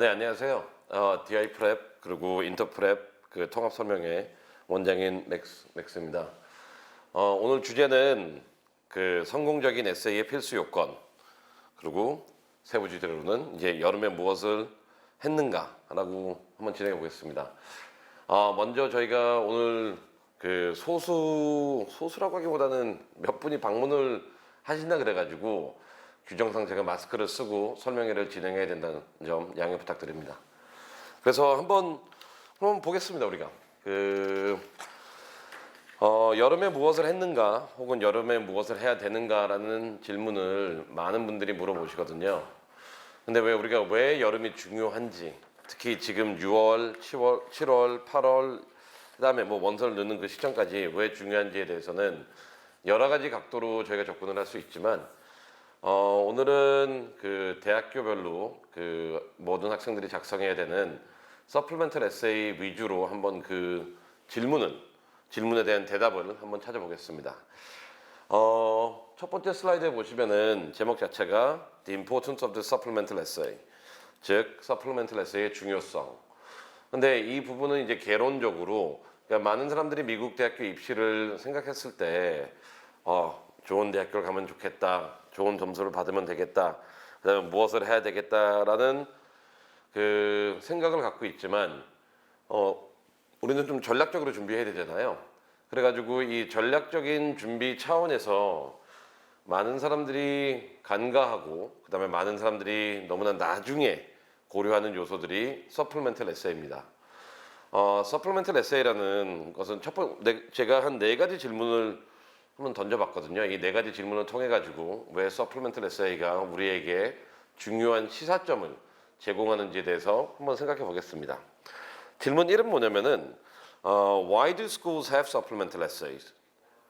네, 안녕하세요. DI 프랩 그리고 인터 프랩 그 통합 설명회 원장인 맥스입니다. 오늘 주제는 그 성공적인 에세이의 필수 요건 그리고 세부 주제로는 이제 여름에 무엇을 했는가라고 한번 진행해 보겠습니다. 먼저 저희가 오늘 그 소수라고 하기보다는 몇 분이 방문을 하신다 그래가지고 규정상 제가 마스크를 쓰고 설명회를 진행해야 된다는 점 양해 부탁드립니다. 그래서 한번 보겠습니다. 우리가 여름에 무엇을 했는가 혹은 여름에 무엇을 해야 되는가라는 질문을 많은 분들이 물어보시거든요. 근데 우리가 왜 여름이 중요한지, 특히 지금 6월, 10월, 7월, 8월 그다음에 원서를 넣는 그 시점까지 왜 중요한지에 대해서는 여러 가지 각도로 저희가 접근을 할 수 있지만 오늘은 그 대학교별로 그 모든 학생들이 작성해야 되는 서플멘털 에세이 위주로 한번 그 질문에 대한 대답을 한번 찾아보겠습니다. 첫 번째 슬라이드에 보시면은 제목 자체가 The Importance of the Supplemental Essay, 즉 서플멘털 에세이의 중요성. 근데 이 부분은 이제 개론적으로 그러니까 많은 사람들이 미국 대학교 입시를 생각했을 때 좋은 대학교를 가면 좋겠다, 좋은 점수를 받으면 되겠다, 그다음에 무엇을 해야 되겠다라는 그 생각을 갖고 있지만 우리는 좀 전략적으로 준비해야 되잖아요. 그래가지고 이 전략적인 준비 차원에서 많은 사람들이 간과하고 그다음에 많은 사람들이 너무나 나중에 고려하는 요소들이 서플멘털 에세이입니다. 서플멘털 에세이라는 것은 제가 한 4가지 질문을 한번 던져봤거든요. 이 4가지 질문을 통해 가지고 왜 서플멘털 에세이가 우리에게 중요한 시사점을 제공하는지에 대해서 한번 생각해 보겠습니다. 질문 1은 뭐냐면은 Why do schools have supplemental essays?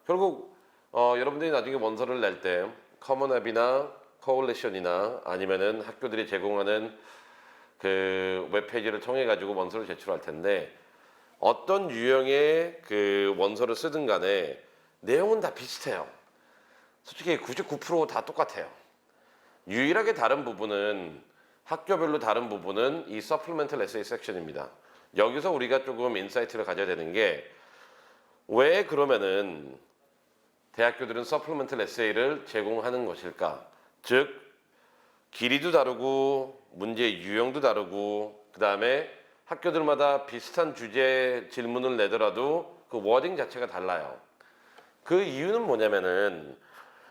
결국 여러분들이 나중에 원서를 낼 때 커먼 앱이나 코올리션이나 아니면은 학교들이 제공하는 그 웹페이지를 통해 가지고 원서를 제출할 텐데 어떤 유형의 그 원서를 쓰든 간에 내용은 다 비슷해요. 솔직히 99% 다 똑같아요. 유일하게 다른 부분은 학교별로 다른 부분은 이 서플멘털 에세이 섹션입니다. 여기서 우리가 조금 인사이트를 가져야 되는 게 왜 그러면은 대학교들은 서플멘털 에세이를 제공하는 것일까? 즉 길이도 다르고 문제 유형도 다르고 그다음에 학교들마다 비슷한 주제 질문을 내더라도 그 워딩 자체가 달라요. 그 이유는 뭐냐면은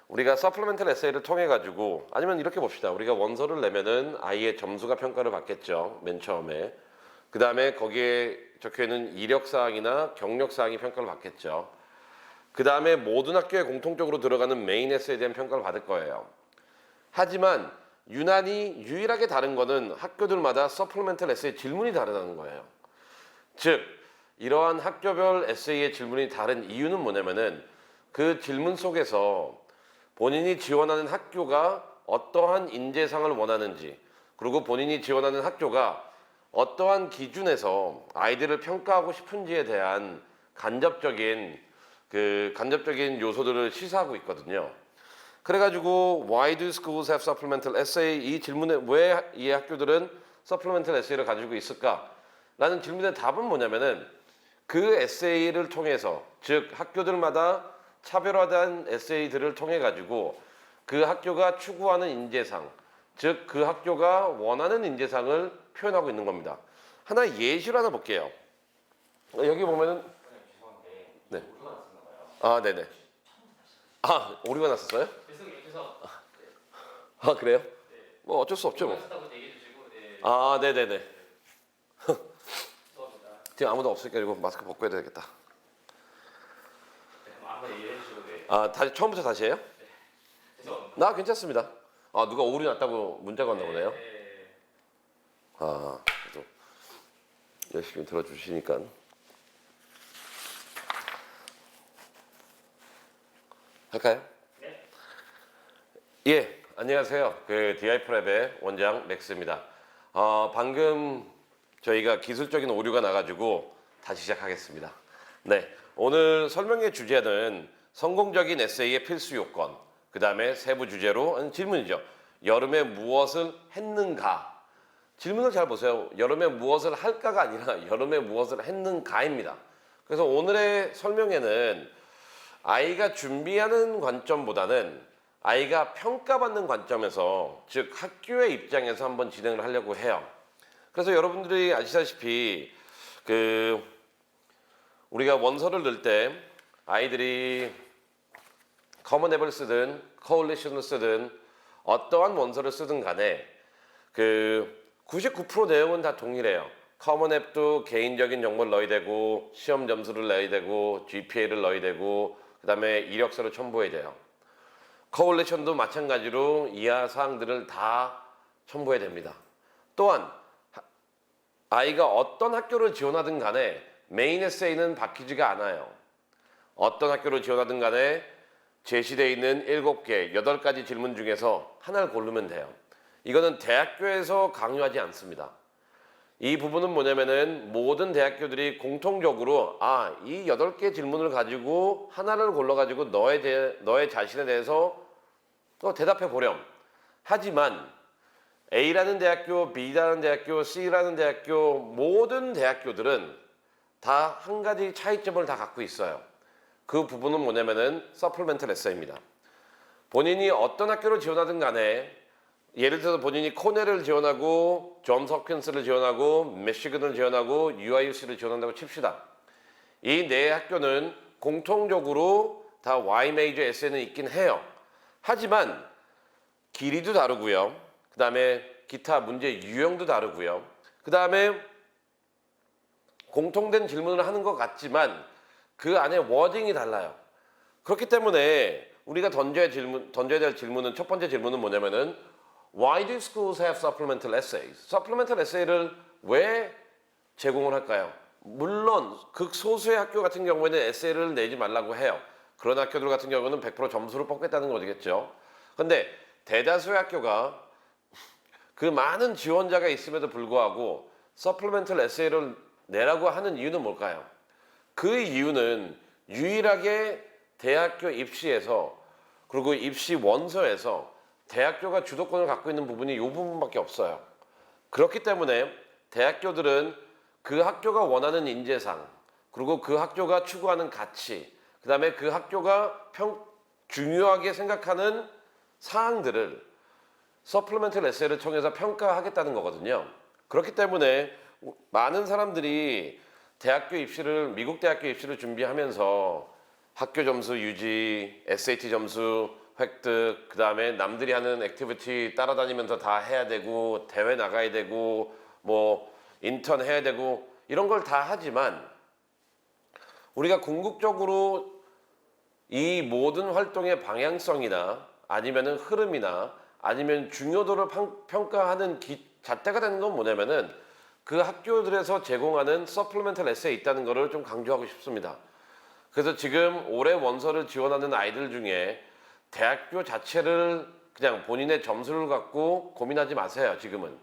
우리가 서플멘털 에세이를 통해 가지고 아니면 이렇게 봅시다. 우리가 원서를 내면은 아이의 점수가 평가를 받겠죠. 맨 처음에. 그다음에 거기에 적혀 있는 이력 사항이나 경력 사항이 평가를 받겠죠. 그다음에 모든 학교에 공통적으로 들어가는 메인 에세이에 대한 평가를 받을 거예요. 하지만 유일하게 다른 거는 학교들마다 서플멘털 에세이 질문이 다르다는 거예요. 즉 이러한 학교별 에세이의 질문이 다른 이유는 뭐냐면은 그 질문 속에서 본인이 지원하는 학교가 어떠한 인재상을 원하는지 그리고 본인이 지원하는 학교가 어떠한 기준에서 아이들을 평가하고 싶은지에 대한 간접적인 요소들을 시사하고 있거든요. 그래가지고 Why do schools have supplemental essay? 이 질문에 왜 이 학교들은 supplemental essay를 가지고 있을까? 라는 질문의 답은 뭐냐면은 그 에세이를 통해서 즉 학교들마다 차별화된 에세이들을 통해 가지고 그 학교가 추구하는 인재상 즉 그 학교가 원하는 인재상을 표현하고 있는 겁니다. 하나 예시를 하나 볼게요. 여기 보면은 네. 네네. 오류가 났었어요? 그래요? 뭐 어쩔 수 없죠 뭐. 네네네. 지금 아무도 없으니까 이거 마스크 벗고 해야 되겠다. 다시 처음부터 다시 해요? 나 괜찮습니다. 누가 오류 났다고 문자가 왔나 보네요. 그래도 열심히 들어주시니까. 할까요? 네. 예, 안녕하세요. 그 DI 프랩의 원장 맥스입니다. 방금 저희가 기술적인 오류가 나가지고 다시 시작하겠습니다. 네, 오늘 설명의 주제는 성공적인 에세이의 필수 요건, 그 다음에 세부 주제로 질문이죠. 여름에 무엇을 했는가? 질문을 잘 보세요. 여름에 무엇을 할까가 아니라 여름에 무엇을 했는가입니다. 그래서 오늘의 설명에는 아이가 준비하는 관점보다는 아이가 평가받는 관점에서, 즉 학교의 입장에서 한번 진행을 하려고 해요. 그래서 여러분들이 아시다시피 우리가 원서를 넣을 때 아이들이 커먼 앱을 쓰든 코올리션을 쓰든 어떠한 원서를 쓰든 간에 99% 내용은 다 동일해요. 커먼 앱도 개인적인 정보를 넣어야 되고, 시험 점수를 넣어야 되고, GPA를 넣어야 되고, 그 다음에 이력서를 첨부해야 돼요. 코올리션도 마찬가지로 이하 사항들을 다 첨부해야 됩니다. 또한 아이가 어떤 학교를 지원하든 간에 메인 에세이는 바뀌지가 않아요. 어떤 학교를 지원하든 간에 제시되어 있는 7개, 8가지 질문 중에서 하나를 고르면 돼요. 이거는 대학교에서 강요하지 않습니다. 이 부분은 뭐냐면은 모든 대학교들이 공통적으로 이 8개 질문을 가지고 하나를 골라가지고 너의 자신에 대해서 또 대답해 보렴. 하지만 A라는 대학교, B라는 대학교, C라는 대학교, 모든 대학교들은 다 한 가지 차이점을 다 갖고 있어요. 그 부분은 뭐냐면은 서플멘털 에세이입니다. 본인이 어떤 학교를 지원하든 간에, 예를 들어서 본인이 코넬을 지원하고 존스 홉킨스를 지원하고 미시건을 지원하고 UIUC를 지원한다고 칩시다. 이 네 학교는 공통적으로 다 Y 메이저 에세이는 있긴 해요. 하지만 길이도 다르고요. 그 다음에 기타 문제 유형도 다르고요. 그 다음에 공통된 질문을 하는 것 같지만 그 안에 워딩이 달라요. 그렇기 때문에 우리가 던져야 될 질문은, 첫 번째 질문은 뭐냐면은 Why do schools have supplemental essays? supplemental essay를 왜 제공을 할까요? 물론 극소수의 학교 같은 경우에는 에세이를 내지 말라고 해요. 그런 학교들 같은 경우는 100% 점수를 뽑겠다는 거겠죠. 근데 대다수의 학교가 그 많은 지원자가 있음에도 불구하고 서플리멘털 에세이를 내라고 하는 이유는 뭘까요? 그 이유는 유일하게 대학교 입시에서, 그리고 입시 원서에서 대학교가 주도권을 갖고 있는 부분이 이 부분밖에 없어요. 그렇기 때문에 대학교들은 그 학교가 원하는 인재상, 그리고 그 학교가 추구하는 가치, 그 다음에 그 학교가 중요하게 생각하는 사항들을 서플리멘털 에세이를 통해서 평가하겠다는 거거든요. 그렇기 때문에 많은 사람들이 미국 대학교 입시를 준비하면서 학교 점수 유지, SAT 점수 획득, 그 다음에 남들이 하는 액티비티 따라다니면서 다 해야 되고, 대회 나가야 되고, 뭐 인턴 해야 되고, 이런 걸 다 하지만 우리가 궁극적으로 이 모든 활동의 방향성이나 아니면은 흐름이나 아니면 중요도를 평가하는 잣대가 되는 건 뭐냐면은 그 학교들에서 제공하는 서플리멘털 에세이 있다는 것을 좀 강조하고 싶습니다. 그래서 지금 올해 원서를 지원하는 아이들 중에 대학교 자체를 그냥 본인의 점수를 갖고 고민하지 마세요. 지금은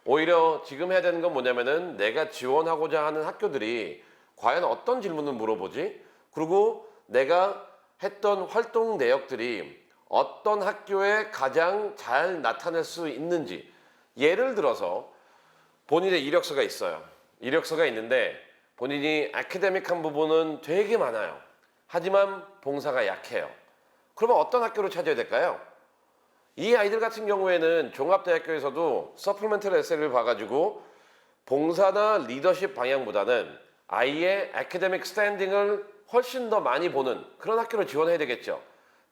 오히려 지금 해야 되는 건 뭐냐면은 내가 지원하고자 하는 학교들이 과연 어떤 질문을 물어보지? 그리고 내가 했던 활동 내역들이 어떤 학교에 가장 잘 나타낼 수 있는지. 예를 들어서 본인의 이력서가 있어요. 이력서가 있는데 본인이 아카데믹한 부분은 되게 많아요. 하지만 봉사가 약해요. 그러면 어떤 학교를 찾아야 될까요? 이 아이들 같은 경우에는 종합대학교에서도 서플리멘털 에세이를 봐가지고 봉사나 리더십 방향보다는 아이의 아카데믹 스탠딩을 훨씬 더 많이 보는 그런 학교를 지원해야 되겠죠.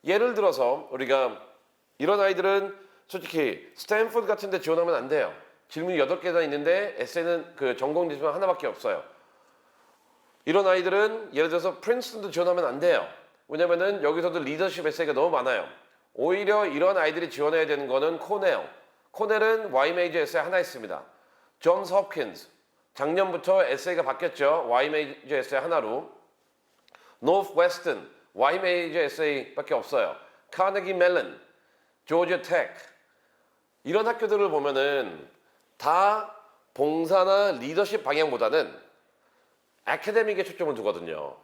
예를 들어서 우리가 이런 아이들은 솔직히 스탠포드 같은 데 지원하면 안 돼요. 질문이 8개나 있는데 에세이는 그 전공 질문 하나밖에 없어요. 이런 아이들은 예를 들어서 프린스턴도 지원하면 안 돼요. 왜냐면은 여기서도 리더십 에세이가 너무 많아요. 오히려 이런 아이들이 지원해야 되는 거는 코넬은 Y 메이저 에세이 하나 있습니다. 존스 홉킨스, 작년부터 에세이가 바뀌었죠. Y 메이저 에세이 하나로. 노스웨스턴 Y 메이저 에세이밖에 없어요. 카네기 멜론, 조지아 테크, 이런 학교들을 보면은 다 봉사나 리더십 방향보다는 아카데믹에 초점을 두거든요.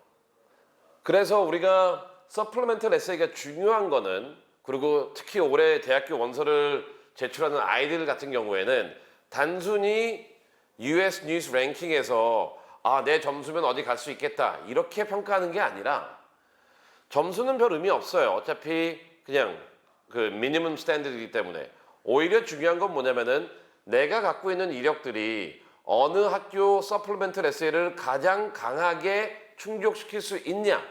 그래서 우리가 서플리멘털 에세이가 중요한 거는, 그리고 특히 올해 대학교 원서를 제출하는 아이들 같은 경우에는 단순히 US 뉴스 랭킹에서 내 점수면 어디 갈 수 있겠다 이렇게 평가하는 게 아니라 점수는 별 의미 없어요. 어차피 그냥 그 미니멈 스탠드이기 때문에 오히려 중요한 건 뭐냐면은 내가 갖고 있는 이력들이 어느 학교 서플리멘털 에세이를 가장 강하게 충족시킬 수 있냐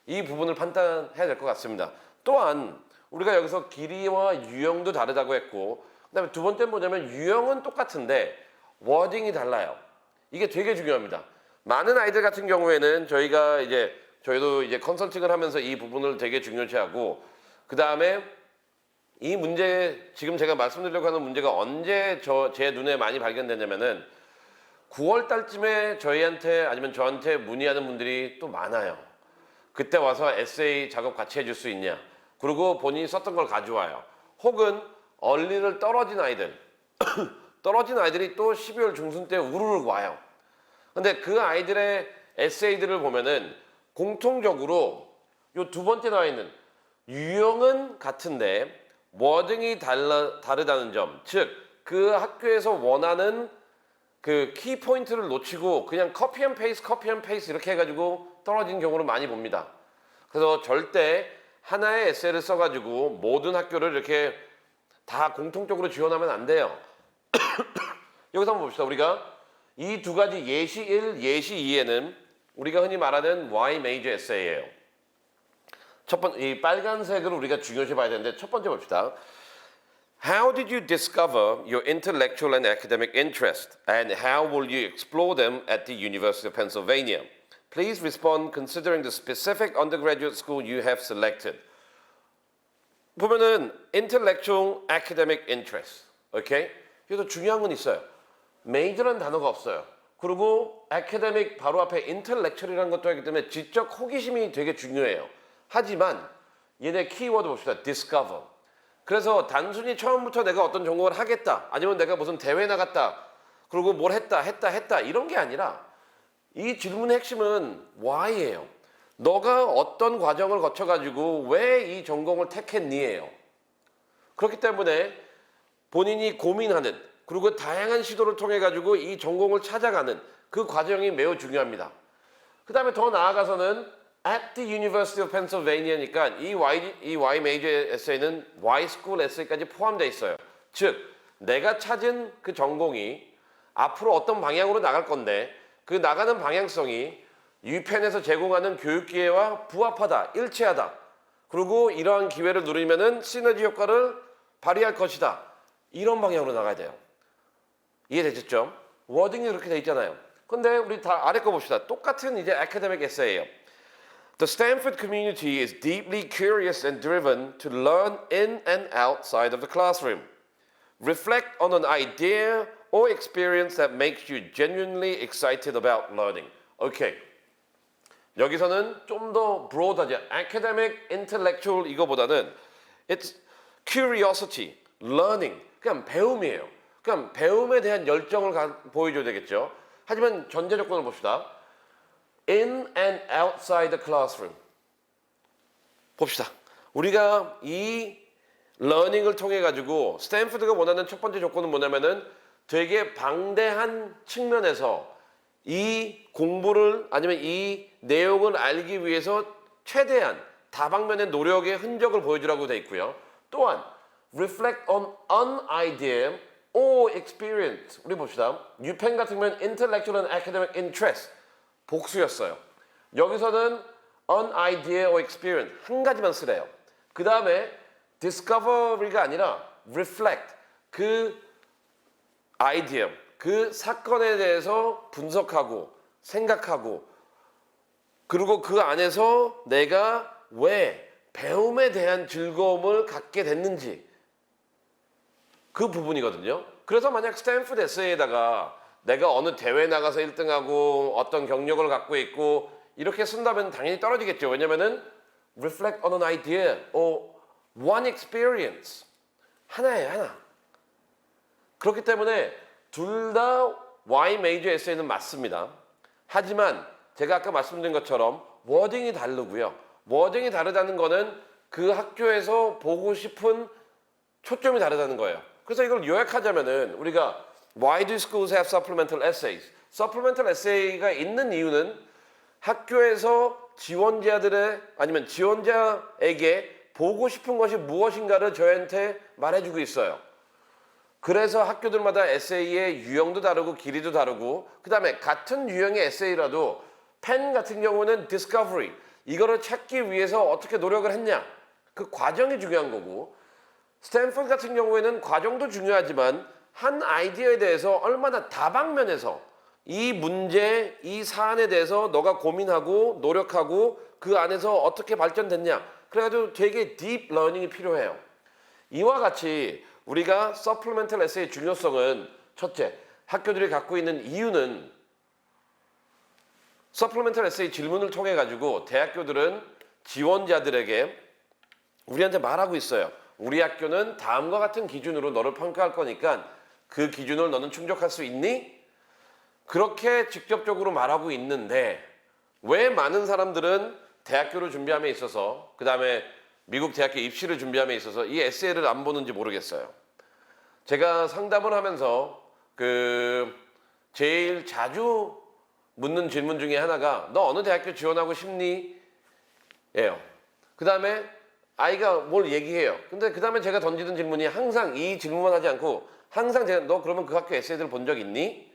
이 부분을 판단해야 될 것 같습니다. 또한 우리가 여기서 길이와 유형도 다르다고 했고 그다음에 두 번째는 뭐냐면 유형은 똑같은데 워딩이 달라요. 이게 되게 중요합니다. 많은 아이들 같은 경우에는 저희도 이제 컨설팅을 하면서 이 부분을 되게 중요시하고 그 다음에 이 문제 지금 제가 말씀드리려고 하는 문제가 언제 제 눈에 많이 발견되냐면은 9월 달쯤에 저희한테 아니면 저한테 문의하는 분들이 또 많아요. 그때 와서 에세이 작업 같이 해줄 수 있냐. 그리고 본인이 썼던 걸 가져와요. 혹은 얼리를 떨어진 아이들이 또 12월 중순 때 우르르 와요. 근데 그 아이들의 에세이들을 보면은 공통적으로 요 두 번째 나와 있는 유형은 같은데 워딩이 다르다는 점, 즉 그 학교에서 원하는 그 키 포인트를 놓치고 그냥 커피 앤 페이스 이렇게 해가지고 떨어진 경우를 많이 봅니다. 그래서 절대 하나의 에세이를 써가지고 모든 학교를 이렇게 다 공통적으로 지원하면 안 돼요. 여기서 한번 봅시다. 우리가 이 두 가지 예시 1, 예시 2에는 우리가 흔히 말하는 Y major 에세이예요. 이 빨간색을 우리가 중요시 봐야 되는데 첫 번째 봅시다. How did you discover your intellectual and academic interest, and how will you explore them at the University of Pennsylvania? Please respond considering the specific undergraduate school you have selected. 보면은 intellectual, academic interest, 오케이? 여기서 중요한 건 있어요. major라는 단어가 없어요. 그리고 academic 바로 앞에 intellectual이라는 것도 하기 때문에 지적 호기심이 되게 중요해요. 하지만 얘네 키워드 봅시다. discover. 그래서 단순히 처음부터 내가 어떤 전공을 하겠다 아니면 내가 무슨 대회 나갔다 그리고 뭘 했다 이런 게 아니라 이 질문의 핵심은 why예요. 너가 어떤 과정을 거쳐가지고 왜 이 전공을 택했니예요. 그렇기 때문에 본인이 고민하는 그리고 다양한 시도를 통해 가지고 이 전공을 찾아가는 그 과정이 매우 중요합니다. 그 다음에 더 나아가서는 at the University of Pennsylvania니까 이 Y major 에세이는 Y school 에세이까지 포함되어 있어요. 즉 내가 찾은 그 전공이 앞으로 어떤 방향으로 나갈 건데 그 나가는 방향성이 유펜에서 제공하는 교육 기회와 부합하다, 일치하다. 그리고 이러한 기회를 누리면은 시너지 효과를 발휘할 것이다. 이런 방향으로 나가야 돼요. 이해되셨죠? 워딩이 그렇게 돼 있잖아요. 근데 우리 다 아래 거 봅시다. 똑같은 이제 academic 에세이예요. The Stanford community is deeply curious and driven to learn in and outside of the classroom. Reflect on an idea or experience that makes you genuinely excited about learning. 오케이. 여기서는 좀 더 broad하죠. academic, intellectual 이거보다는 it's curiosity, learning. 그냥 배움이에요. 그냥 배움에 대한 열정을 보여줘야 되겠죠. 하지만 전제 조건을 봅시다. In and outside the classroom. 봅시다. 우리가 이 러닝을 통해 가지고 스탠포드가 원하는 첫 번째 조건은 뭐냐면은 되게 방대한 측면에서 이 공부를 아니면 이 내용을 알기 위해서 최대한 다방면의 노력의 흔적을 보여주라고 되어 있고요. 또한 reflect on an idea or experience. 우리 봅시다. 유펜 같은 경우는 intellectual and academic interest. 복수였어요. 여기서는 an idea or experience 한 가지만 쓰래요. 그 다음에 discovery가 아니라 reflect 그 아이디어 그 사건에 대해서 분석하고 생각하고 그리고 그 안에서 내가 왜 배움에 대한 즐거움을 갖게 됐는지 그 부분이거든요. 그래서 만약 스탠포드 에세이에다가 내가 어느 대회 나가서 1등하고 어떤 경력을 갖고 있고 이렇게 쓴다면 당연히 떨어지겠죠. 왜냐면은 reflect on an idea or one experience 하나예요, 하나. 그렇기 때문에 둘 다 Y major 에세이는 맞습니다. 하지만 제가 아까 말씀드린 것처럼 워딩이 다르고요. 워딩이 다르다는 거는 그 학교에서 보고 싶은 초점이 다르다는 거예요. 그래서 이걸 요약하자면은 우리가 Why do schools have supplemental essays? supplemental essay가 있는 이유는 학교에서 지원자들의 아니면 지원자에게 보고 싶은 것이 무엇인가를 저희한테 말해주고 있어요. 그래서 학교들마다 에세이의 유형도 다르고 길이도 다르고 그 다음에 같은 유형의 에세이라도 펜 같은 경우는 discovery 이거를 찾기 위해서 어떻게 노력을 했냐 그 과정이 중요한 거고 스탠포드 같은 경우에는 과정도 중요하지만 한 아이디어에 대해서 얼마나 다방면에서 이 문제, 이 사안에 대해서 너가 고민하고 노력하고 그 안에서 어떻게 발전됐냐 그래가지고 되게 딥 러닝이 필요해요. 이와 같이 우리가 서플리멘털 에세이의 중요성은 첫째, 학교들이 갖고 있는 이유는 서플리멘털 에세이 질문을 통해 가지고 대학교들은 지원자들에게 우리한테 말하고 있어요. 우리 학교는 다음과 같은 기준으로 너를 평가할 거니까 그 기준을 너는 충족할 수 있니? 그렇게 직접적으로 말하고 있는데 왜 많은 사람들은 대학교를 준비함에 있어서 그 다음에 미국 대학교 입시를 준비함에 있어서 이 에세이를 안 보는지 모르겠어요. 제가 상담을 하면서 제일 자주 묻는 질문 중에 하나가 너 어느 대학교 지원하고 싶니? 예요. 그 다음에 아이가 뭘 얘기해요. 근데 그 다음에 제가 던지는 질문이 항상 이 질문만 하지 않고 항상 제가 너 그러면 그 학교 에세이들 본 적 있니?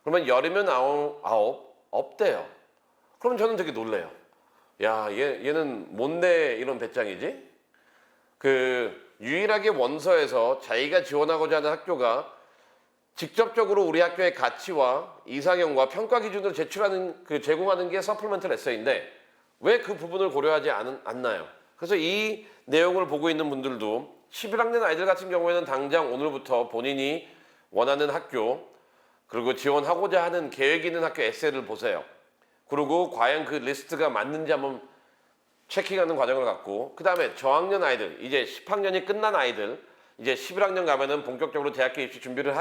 그러면 열이면 아홉 없대요. 그러면 저는 되게 놀래요. 야, 얘는 뭔데 이런 배짱이지? 유일하게 원서에서 자기가 지원하고자 하는 학교가 직접적으로 우리 학교의 가치와 이상형과 평가 기준을 제공하는 게 서플리멘털 에세이인데 왜 그 부분을 고려하지 않나요? 그래서 이 내용을 보고 있는 분들도 11학년 아이들 같은 경우에는 당장 오늘부터 본인이 원하는 학교 그리고 지원하고자 하는 계획 있는 학교 에세이를 보세요. 그리고 과연 그 리스트가 맞는지 한번 체킹하는 과정을 갖고 그 다음에 저학년 아이들 이제 10학년이 끝난 아이들 이제 11학년 가면은 본격적으로 대학교 입시 준비를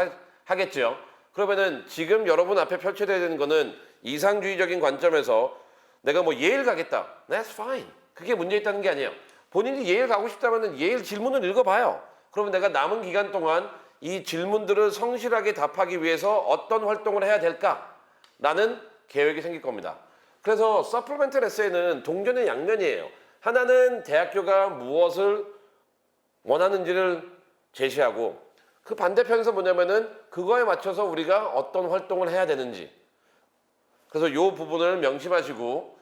하겠죠. 그러면은 지금 여러분 앞에 펼쳐져야 되는 거는 이상주의적인 관점에서 내가 뭐 예일 가겠다. That's fine. 그게 문제 있다는 게 아니에요. 본인이 예일 가고 싶다면은 예일 질문을 읽어봐요. 그러면 내가 남은 기간 동안 이 질문들을 성실하게 답하기 위해서 어떤 활동을 해야 될까라는 계획이 생길 겁니다. 그래서 서플리멘털 에세이는 동전의 양면이에요. 하나는 대학교가 무엇을 원하는지를 제시하고 그 반대편에서 뭐냐면은 그거에 맞춰서 우리가 어떤 활동을 해야 되는지 그래서 이 부분을 명심하시고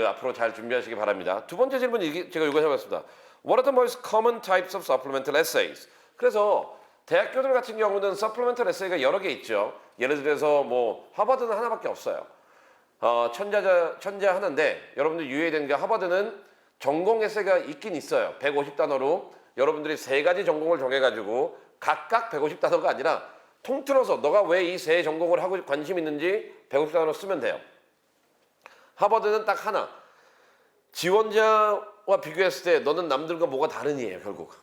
앞으로 잘 준비하시기 바랍니다. 두 번째 질문 제가 이거 해봤습니다. What are the most common types of supplemental essays? 그래서 대학교들 같은 경우는 supplemental essay가 여러 개 있죠. 예를 들어서 뭐 하버드는 하나밖에 없어요. 천재 하나인데 여러분들 유의해야 되는 게 하버드는 전공 에세이가 있긴 있어요. 150단어로 여러분들이 세 가지 전공을 정해가지고 각각 150단어가 아니라 통틀어서 너가 왜 이 세 전공을 하고 관심 있는지 150단어로 쓰면 돼요. 하버드는 딱 하나. 지원자와 비교했을 때 너는 남들과 뭐가 다르니에요, 결국.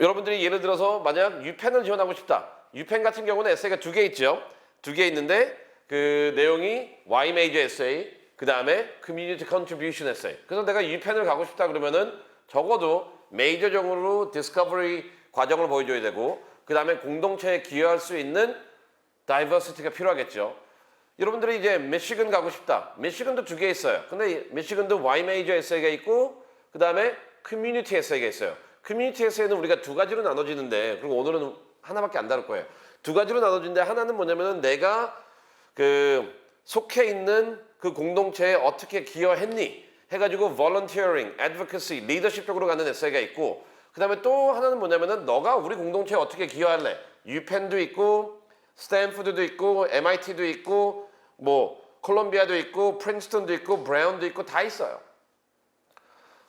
여러분들이 예를 들어서 만약 유펜을 지원하고 싶다. 유펜 같은 경우는 에세이가 두 개 있죠. 두 개 있는데 그 내용이 Y major essay, 그 다음에 community contribution essay. 그래서 내가 유펜을 가고 싶다 그러면은 적어도 메이저적으로 디스커버리 과정을 보여줘야 되고 그 다음에 공동체에 기여할 수 있는 다이버시티가 필요하겠죠. 여러분들이 이제 미시건 가고 싶다. 미시건도 두 개 있어요. 근데 미시건도 Y major essay가 있고 그 다음에 community essay가 있어요. 커뮤니티 에세이는 우리가 두 가지로 나눠지는데 그리고 오늘은 하나밖에 안 다룰 거예요. 두 가지로 나눠지는데 하나는 뭐냐면은 내가 속해 있는 그 공동체에 어떻게 기여했니 해가지고 volunteering, advocacy, leadership 쪽으로 가는 에세이가 있고 그 다음에 또 하나는 뭐냐면은 너가 우리 공동체에 어떻게 기여할래? 유펜도 있고 스탠포드도 있고 MIT도 있고 뭐 콜롬비아도 있고 프린스턴도 있고 브라운도 있고 다 있어요.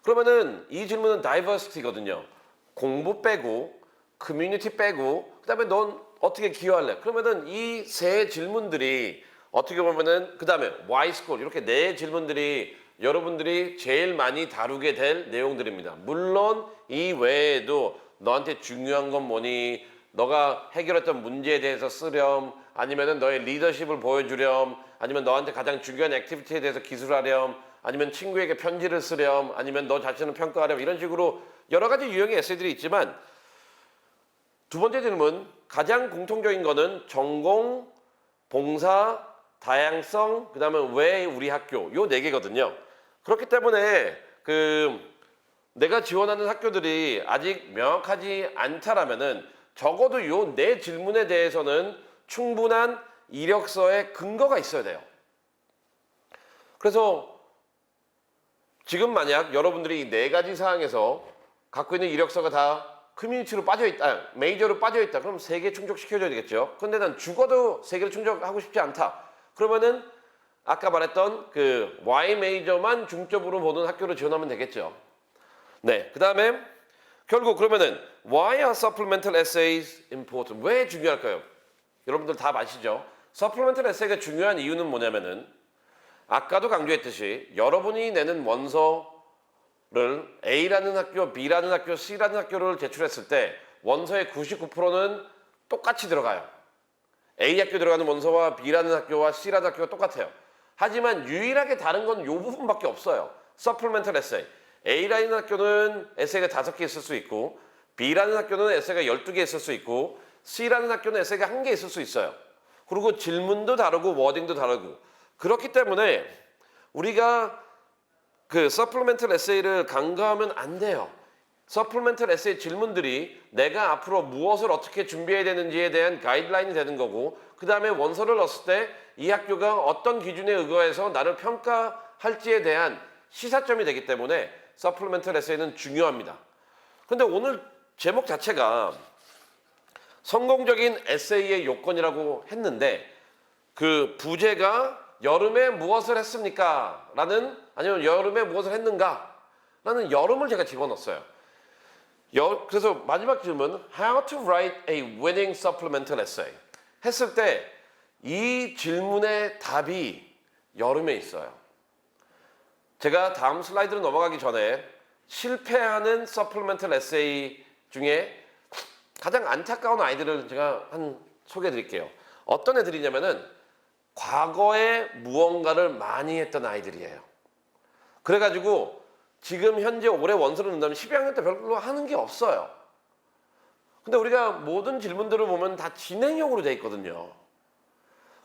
그러면은 이 질문은 다이버시티거든요. 공부 빼고 커뮤니티 빼고 그다음에 넌 어떻게 기여할래? 그러면은 이 세 질문들이 어떻게 보면은 그다음에 why school 이렇게 네 질문들이 여러분들이 제일 많이 다루게 될 내용들입니다. 물론 이 외에도 너한테 중요한 건 뭐니? 너가 해결했던 문제에 대해서 쓰렴 아니면은 너의 리더십을 보여주렴 아니면 너한테 가장 중요한 액티비티에 대해서 기술하렴 아니면 친구에게 편지를 쓰렴 아니면 너 자신을 평가하렴 이런 식으로 여러 가지 유형의 에세이들이 있지만 두 번째 질문, 가장 공통적인 거는 전공, 봉사, 다양성, 그 다음에 왜 우리 학교, 요 네 개거든요. 그렇기 때문에 내가 지원하는 학교들이 아직 명확하지 않다라면은 적어도 요 네 질문에 대해서는 충분한 이력서의 근거가 있어야 돼요. 그래서 지금 만약 여러분들이 이 네 가지 사항에서 갖고 있는 이력서가 다 커뮤니티로 빠져있다, 메이저로 빠져있다, 그럼 세 개 충족시켜줘야 되겠죠. 근데 난 죽어도 세 개를 충족하고 싶지 않다. 그러면은 아까 말했던 그 Y 메이저만 중점으로 보는 학교로 지원하면 되겠죠. 네, 그 다음에 결국 그러면은 Why are supplemental essays important? 왜 중요할까요? 여러분들 다 아시죠? supplemental essay가 중요한 이유는 뭐냐면은 아까도 강조했듯이 여러분이 내는 원서를 A라는 학교, B라는 학교, C라는 학교를 제출했을 때 원서의 99%는 똑같이 들어가요. A 학교 들어가는 원서와 B라는 학교와 C라는 학교가 똑같아요. 하지만 유일하게 다른 건 이 부분밖에 없어요. supplemental essay. A라는 학교는 에세이가 5개 있을 수 있고 B라는 학교는 에세이가 12개 있을 수 있고 C라는 학교는 에세이가 1개 있을 수 있어요. 그리고 질문도 다르고 워딩도 다르고 그렇기 때문에 우리가 그 supplemental essay를 간과하면 안 돼요. supplemental essay 질문들이 내가 앞으로 무엇을 어떻게 준비해야 되는지에 대한 가이드라인이 되는 거고 그 다음에 원서를 넣었을 때 이 학교가 어떤 기준에 의거해서 나를 평가할지에 대한 시사점이 되기 때문에 supplemental essay는 중요합니다. 근데 오늘 제목 자체가 성공적인 에세이의 요건이라고 했는데 그 부제가 여름에 무엇을 했습니까? 라는 아니면 여름에 무엇을 했는가? 라는 여름을 제가 집어넣었어요. 그래서 마지막 질문 How to write a winning supplemental essay 했을 때 이 질문의 답이 여름에 있어요. 제가 다음 슬라이드로 넘어가기 전에 실패하는 supplemental essay 중에 가장 안타까운 아이들을 제가 소개해 드릴게요. 어떤 애들이냐면은 과거에 무언가를 많이 했던 아이들이에요. 그래가지고 지금 현재 올해 원서를 넣는다면 12학년 때 별로 하는 게 없어요. 근데 우리가 모든 질문들을 보면 다 진행형으로 돼 있거든요.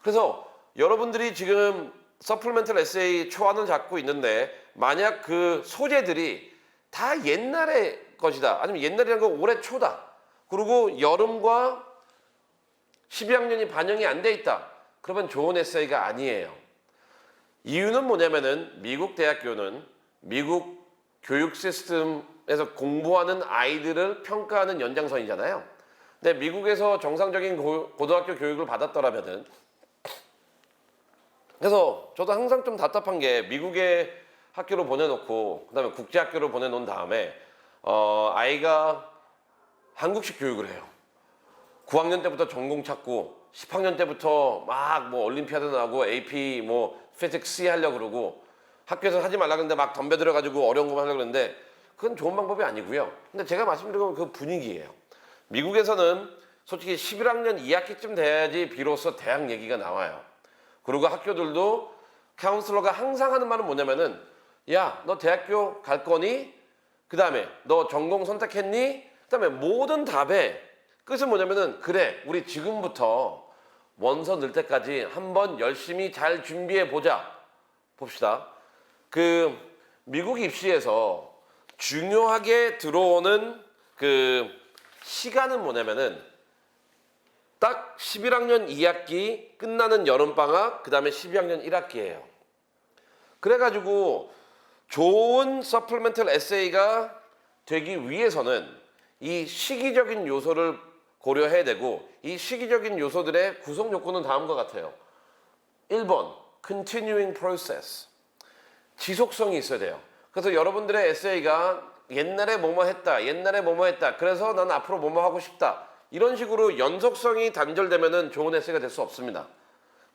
그래서 여러분들이 지금 서플멘털 에세이 초안을 잡고 있는데 만약 그 소재들이 다 옛날의 것이다. 아니면 옛날이라는 건 올해 초다. 그리고 여름과 12학년이 반영이 안 돼 있다. 그러면 좋은 에세이가 아니에요. 이유는 뭐냐면은 미국 대학교는 미국 교육 시스템에서 공부하는 아이들을 평가하는 연장선이잖아요. 근데 미국에서 정상적인 고등학교 교육을 받았더라면은 그래서 저도 항상 좀 답답한 게 미국의 학교로 보내놓고 그다음에 국제학교로 보내놓은 다음에 아이가 한국식 교육을 해요. 9학년 때부터 전공 찾고 10학년 때부터 막 뭐 올림피아드 나오고 AP 뭐 피직스 C 하려고 그러고 학교에서 하지 말라 그러는데 막 덤벼들어가지고 어려운 것만 하려고 그러는데 그건 좋은 방법이 아니고요. 근데 제가 말씀드린 건 그 분위기예요. 미국에서는 솔직히 11학년 2학기쯤 돼야지 비로소 대학 얘기가 나와요. 그리고 학교들도 카운슬러가 항상 하는 말은 뭐냐면은 야, 너 대학교 갈 거니? 그 다음에 너 전공 선택했니? 그 다음에 모든 답의 끝은 뭐냐면은 그래, 우리 지금부터 원서 넣을 때까지 한번 열심히 잘 준비해 보자. 봅시다. 그 미국 입시에서 중요하게 들어오는 그 시간은 뭐냐면은 딱 11학년 2학기 끝나는 여름방학 그 다음에 12학년 1학기예요. 그래가지고 좋은 서플멘털 에세이가 되기 위해서는 이 시기적인 요소를 고려해야 되고 이 시기적인 요소들의 구성 요건은 다음과 같아요. 1번 continuing process 지속성이 있어야 돼요. 그래서 여러분들의 에세이가 옛날에 뭐뭐 했다 옛날에 뭐뭐 했다 그래서 난 앞으로 뭐뭐 하고 싶다 이런 식으로 연속성이 단절되면은 좋은 에세이가 될 수 없습니다.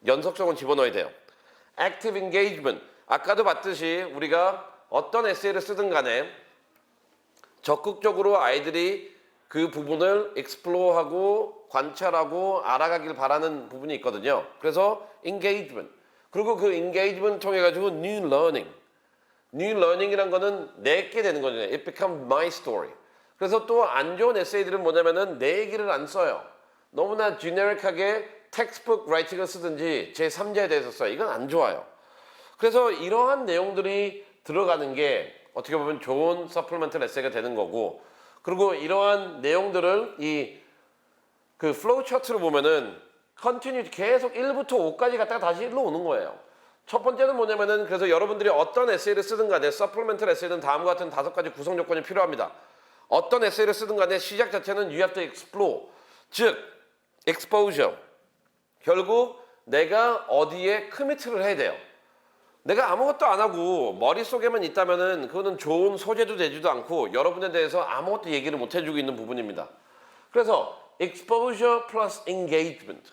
연속성은 집어넣어야 돼요. active engagement 아까도 봤듯이 우리가 어떤 에세이를 쓰든 간에 적극적으로 아이들이 그 부분을 explore하고 관찰하고 알아가길 바라는 부분이 있거든요. 그래서 engagement 그리고 그 engagement 통해 가지고 new learning이란 거는 내게 되는 거잖아요. It becomes my story. 그래서 또 안 좋은 에세이들은 뭐냐면은 내 얘기를 안 써요. 너무나 지네릭하게 텍스트북 라이팅을 쓰든지 제3자에 대해서 써요. 이건 안 좋아요. 그래서 이러한 내용들이 들어가는 게 어떻게 보면 좋은 서플리멘털 에세이가 되는 거고, 그리고 이러한 내용들을 이 그 플로우 차트로 보면은 컨티뉴 계속 1부터 5까지 갔다가 다시 1로 오는 거예요. 첫 번째는 뭐냐면은 그래서 여러분들이 어떤 에세이를 쓰든 간에 서플리멘털 에세이는 다음과 같은 5가지 구성 요건이 필요합니다. 어떤 에세이를 쓰든 간에 시작 자체는 you have to explore, 즉 exposure. 결국 내가 어디에 커미트를 해야 돼요. 내가 아무것도 안 하고 머릿속에만 있다면은 그거는 좋은 소재도 되지도 않고 여러분에 대해서 아무것도 얘기를 못 해주고 있는 부분입니다. 그래서 exposure plus engagement,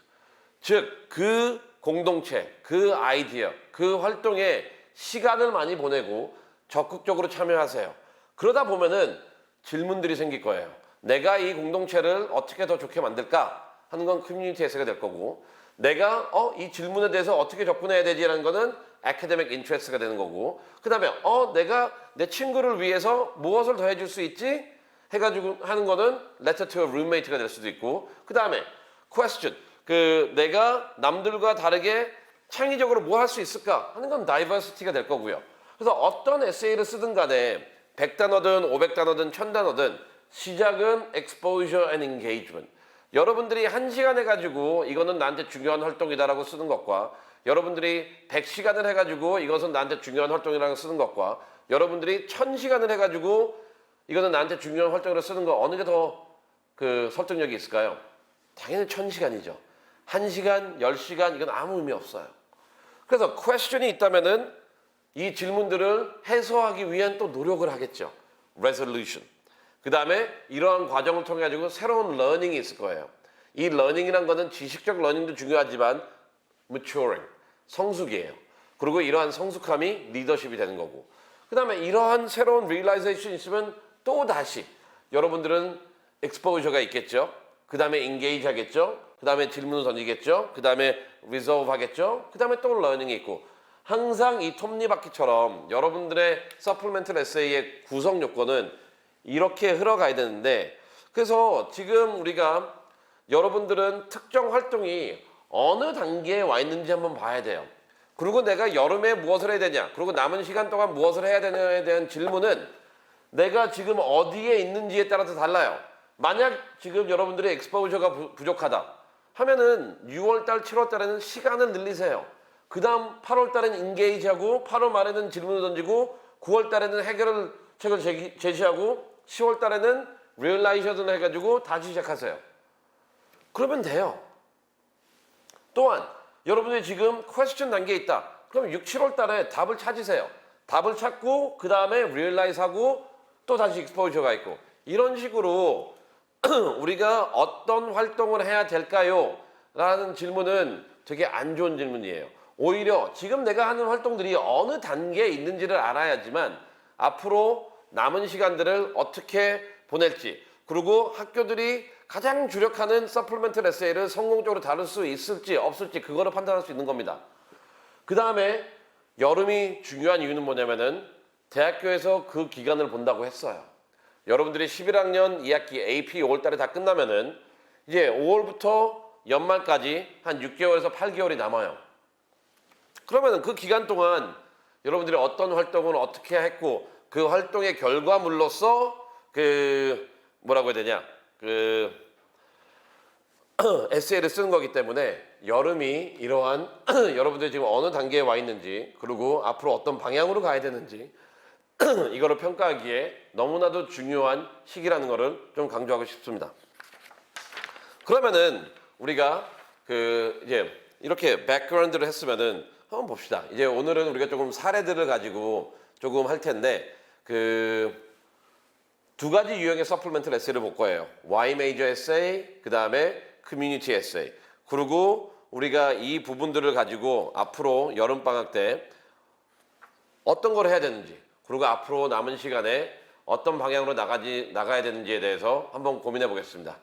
즉 그 공동체, 그 아이디어, 그 활동에 시간을 많이 보내고 적극적으로 참여하세요. 그러다 보면은 질문들이 생길 거예요. 내가 이 공동체를 어떻게 더 좋게 만들까 하는 건 커뮤니티 에세이가 될 거고, 내가 이 질문에 대해서 어떻게 접근해야 되지라는 거는 academic interest가 되는 거고, 그 다음에 내가 내 친구를 위해서 무엇을 더 해줄 수 있지 해가지고 하는 거는 letter to a roommate가 될 수도 있고, 그 다음에 question, 내가 남들과 다르게 창의적으로 뭐 할 수 있을까 하는 건 diversity가 될 거고요. 그래서 어떤 에세이를 쓰든 간에 100단어든 500단어든 1000단어든 시작은 exposure and engagement. 여러분들이 1시간 해가지고 이거는 나한테 중요한 활동이다라고 쓰는 것과, 여러분들이 100시간을 해가지고 이것은 나한테 중요한 활동이라고 쓰는 것과, 여러분들이 1000시간을 해가지고 이거는 나한테 중요한 활동이라고 쓰는 거, 어느 게 더 설득력이 있을까요? 당연히 1000시간이죠. 1시간, 10시간 이건 아무 의미 없어요. 그래서 question이 있다면은 이 질문들을 해소하기 위한 또 노력을 하겠죠. resolution. 그 다음에 이러한 과정을 통해 가지고 새로운 learning이 있을 거예요. 이 learning이란 거는 지식적 learning도 중요하지만 maturing, 성숙이에요. 그리고 이러한 성숙함이 리더십이 되는 거고, 그 다음에 이러한 새로운 realization이 있으면 또 다시 여러분들은 exposure가 있겠죠. 그 다음에 engage 하겠죠. 그 다음에 질문을 던지겠죠. 그 다음에 resolve 하겠죠. 그 다음에 또 learning이 있고, 항상 이 톱니바퀴처럼 여러분들의 서플리멘털 에세이의 구성 요건은 이렇게 흘러가야 되는데, 그래서 지금 우리가 여러분들은 특정 활동이 어느 단계에 와 있는지 한번 봐야 돼요. 그리고 내가 여름에 무엇을 해야 되냐, 그리고 남은 시간 동안 무엇을 해야 되냐에 대한 질문은 내가 지금 어디에 있는지에 따라서 달라요. 만약 지금 여러분들의 엑스포저가 부족하다 하면은 6월달, 7월달에는 시간을 늘리세요. 그 다음 8월달에는 인게이지하고, 8월 말에는 질문을 던지고, 9월달에는 해결책을 제시하고, 10월달에는 리얼라이저를 해가지고 다시 시작하세요. 그러면 돼요. 또한 여러분들이 지금 퀘스천 단계에 있다. 그럼 6, 7월달에 답을 찾으세요. 답을 찾고 그 다음에 리얼라이즈하고 또 다시 익스포저가 있고, 이런 식으로 우리가 어떤 활동을 해야 될까요? 라는 질문은 되게 안 좋은 질문이에요. 오히려 지금 내가 하는 활동들이 어느 단계에 있는지를 알아야지만 앞으로 남은 시간들을 어떻게 보낼지, 그리고 학교들이 가장 주력하는 서플리멘털 에세이를 성공적으로 다룰 수 있을지 없을지 그거를 판단할 수 있는 겁니다. 그 다음에 여름이 중요한 이유는 뭐냐면은 대학교에서 그 기간을 본다고 했어요. 여러분들이 11학년 2학기 AP 5월달에 다 끝나면은 이제 5월부터 연말까지 한 6개월에서 8개월이 남아요. 그러면은 그 기간 동안 여러분들이 어떤 활동을 어떻게 했고, 그 활동의 결과물로서 뭐라고 해야 되냐, 에세이를 쓰는 거기 때문에 여름이 이러한 여러분들이 지금 어느 단계에 와 있는지, 그리고 앞으로 어떤 방향으로 가야 되는지 이거를 평가하기에 너무나도 중요한 시기라는 거를 좀 강조하고 싶습니다. 그러면은 우리가 이제 이렇게 백그라운드를 했으면은 한번 봅시다. 이제 오늘은 우리가 조금 사례들을 가지고 조금 할 텐데, 두 가지 유형의 서플리멘털 에세이를 볼 거예요. Y major essay, 그 다음에 community essay. 그리고 우리가 이 부분들을 가지고 앞으로 여름방학 때 어떤 걸 해야 되는지, 그리고 앞으로 남은 시간에 어떤 방향으로 나가야 되는지에 대해서 한번 고민해 보겠습니다.